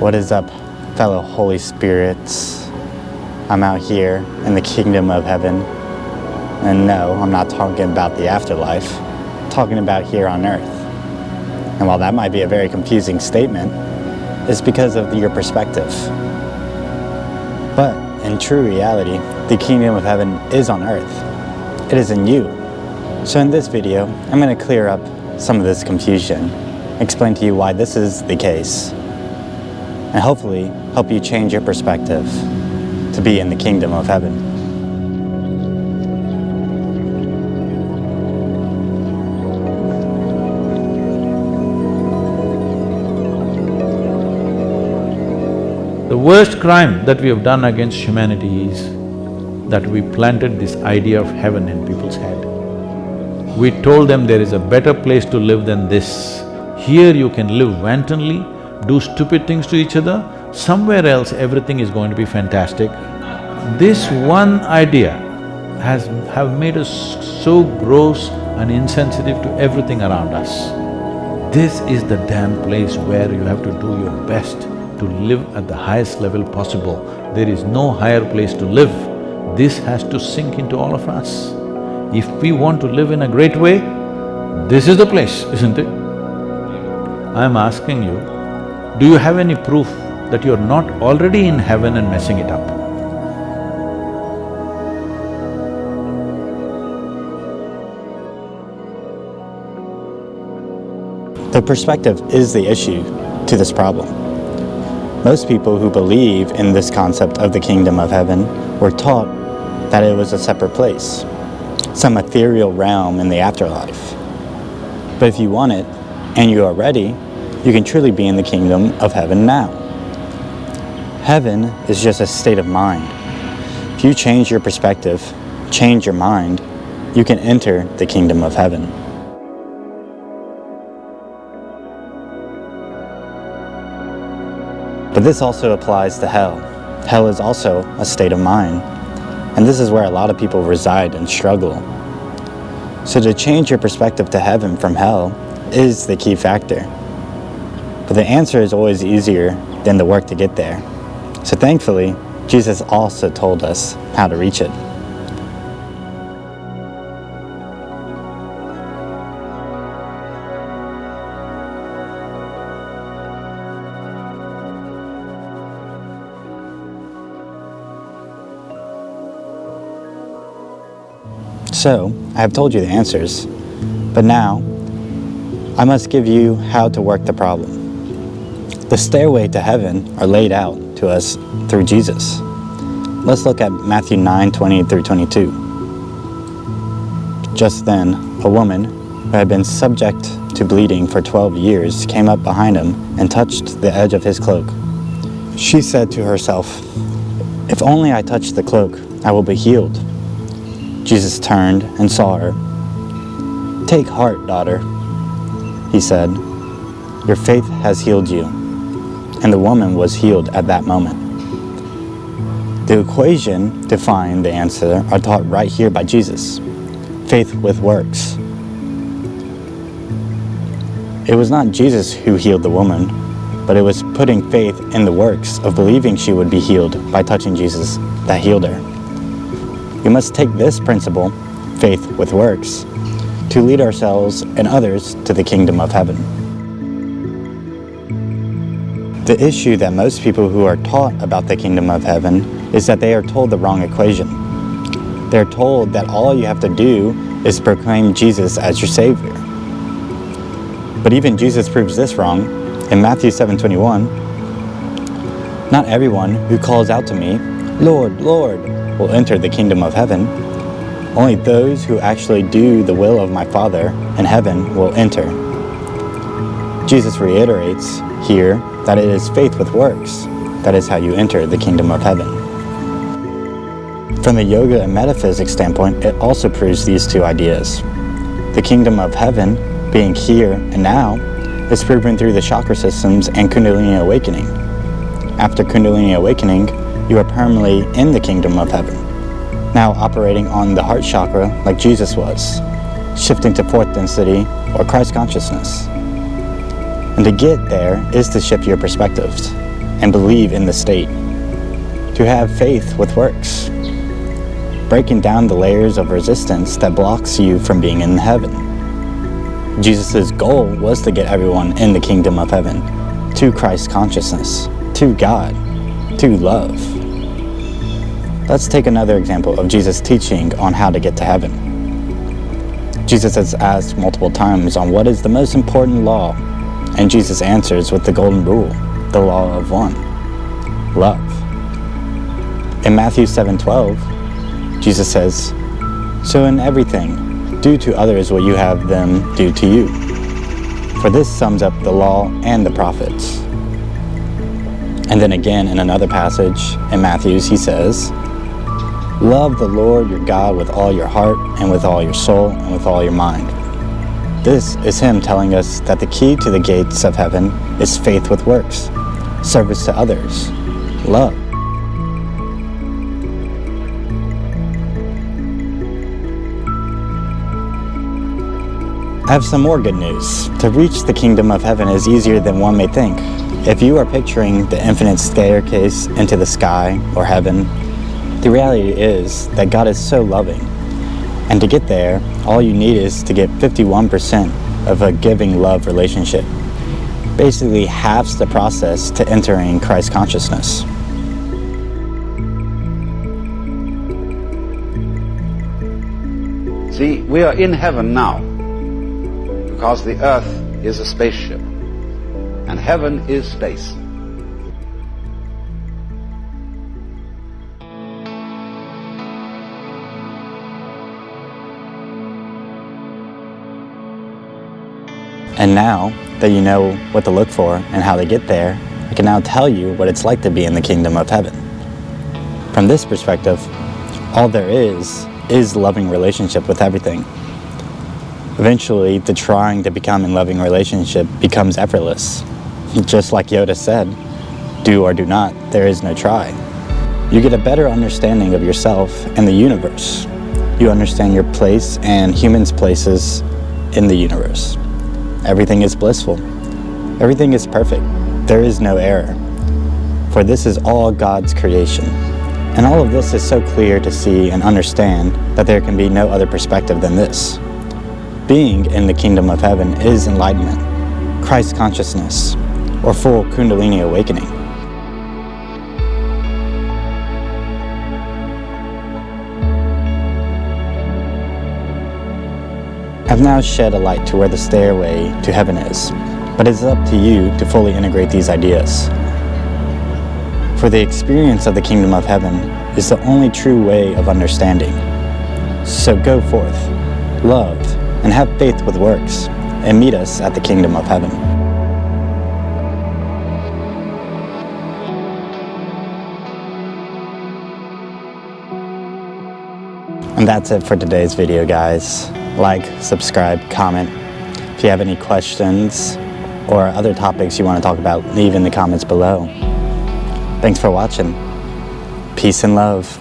What is up, fellow Holy Spirits? I'm out here in the kingdom of heaven. And no, I'm not talking about the afterlife. I'm talking about here on earth. And while that might be a very confusing statement, it's because of your perspective. But in true reality, the kingdom of heaven is on earth. It is in you. So in this video, I'm going to clear up some of this confusion, explain to you why this is the case, and hopefully help you change your perspective to be in the kingdom of heaven. The worst crime that we have done against humanity is that we planted this idea of heaven in people's head. We told them there is a better place to live than this. Here you can live wantonly, do stupid things to each other, somewhere else everything is going to be fantastic. This one idea have made us so gross and insensitive to everything around us. This is the damn place where you have to do your best to live at the highest level possible. There is no higher place to live. This has to sink into all of us. If we want to live in a great way, this is the place, isn't it? I'm asking you, do you have any proof that you're not already in heaven and messing it up? The perspective is the issue to this problem. Most people who believe in this concept of the kingdom of heaven were taught that it was a separate place, some ethereal realm in the afterlife. But if you want it, and you are ready, you can truly be in the kingdom of heaven now. Heaven is just a state of mind. If you change your perspective, change your mind, you can enter the kingdom of heaven. But this also applies to hell. Hell is also a state of mind. And this is where a lot of people reside and struggle. So to change your perspective to heaven from hell is the key factor. But the answer is always easier than the work to get there. So thankfully, Jesus also told us how to reach it. So, I have told you the answers, but now I must give you how to work the problem. The stairway to heaven are laid out to us through Jesus. Let's look at Matthew 9:20 through 22. Just then, a woman who had been subject to bleeding for 12 years came up behind him and touched the edge of his cloak. She said to herself, "If only I touch the cloak, I will be healed." Jesus turned and saw her. "Take heart, daughter," he said. "Your faith has healed you." And the woman was healed at that moment. The equation to find the answer are taught right here by Jesus. Faith with works. It was not Jesus who healed the woman, but it was putting faith in the works of believing she would be healed by touching Jesus that healed her. We must take this principle, faith with works, to lead ourselves and others to the kingdom of heaven. The issue that most people who are taught about the kingdom of heaven is that they are told the wrong equation. They're told that all you have to do is proclaim Jesus as your Savior. But even Jesus proves this wrong in Matthew 7:21. "Not everyone who calls out to me, 'Lord, Lord,' will enter the kingdom of heaven. Only those who actually do the will of my Father in heaven will enter." Jesus reiterates here that it is faith with works that is how you enter the kingdom of heaven. From the yoga and metaphysics standpoint, it also proves these two ideas. The kingdom of heaven, being here and now, is proven through the chakra systems and Kundalini awakening. After Kundalini awakening, you are permanently in the kingdom of heaven, now operating on the heart chakra like Jesus was, shifting to fourth density or Christ consciousness. And to get there is to shift your perspectives and believe in the state. To have faith with works, breaking down the layers of resistance that blocks you from being in heaven. Jesus' goal was to get everyone in the kingdom of heaven, to Christ consciousness, to God, to love. Let's take another example of Jesus' teaching on how to get to heaven. Jesus has asked multiple times on what is the most important law, and Jesus answers with the golden rule, the law of one, love. In Matthew 7:12, Jesus says, "So in everything, do to others what you have them do to you. For this sums up the law and the prophets." And then again in another passage in Matthew's, he says, "Love the Lord your God with all your heart and with all your soul and with all your mind." This is him telling us that the key to the gates of heaven is faith with works, service to others, love. I have some more good news. To reach the kingdom of heaven is easier than one may think. If you are picturing the infinite staircase into the sky or heaven, the reality is that God is so loving. And to get there, all you need is to get 51% of a giving love relationship. Basically halves the process to entering Christ consciousness. See, we are in heaven now because the earth is a spaceship and heaven is space. And now that you know what to look for and how to get there, I can now tell you what it's like to be in the kingdom of heaven. From this perspective, all there is loving relationship with everything. Eventually, the trying to become in loving relationship becomes effortless. Just like Yoda said, do or do not, there is no try. You get a better understanding of yourself and the universe. You understand your place and humans' places in the universe. Everything is blissful. Everything is perfect. There is no error. For this is all God's creation. And all of this is so clear to see and understand that there can be no other perspective than this. Being in the kingdom of heaven is enlightenment, Christ consciousness, or full Kundalini awakening. I've now shed a light to where the stairway to heaven is, but it's up to you to fully integrate these ideas. For the experience of the kingdom of heaven is the only true way of understanding. So go forth, love, and have faith with works, and meet us at the kingdom of heaven. And that's it for today's video, guys. Like, subscribe, comment. If you have any questions or other topics you want to talk about, leave in the comments below. Thanks for watching. Peace and love.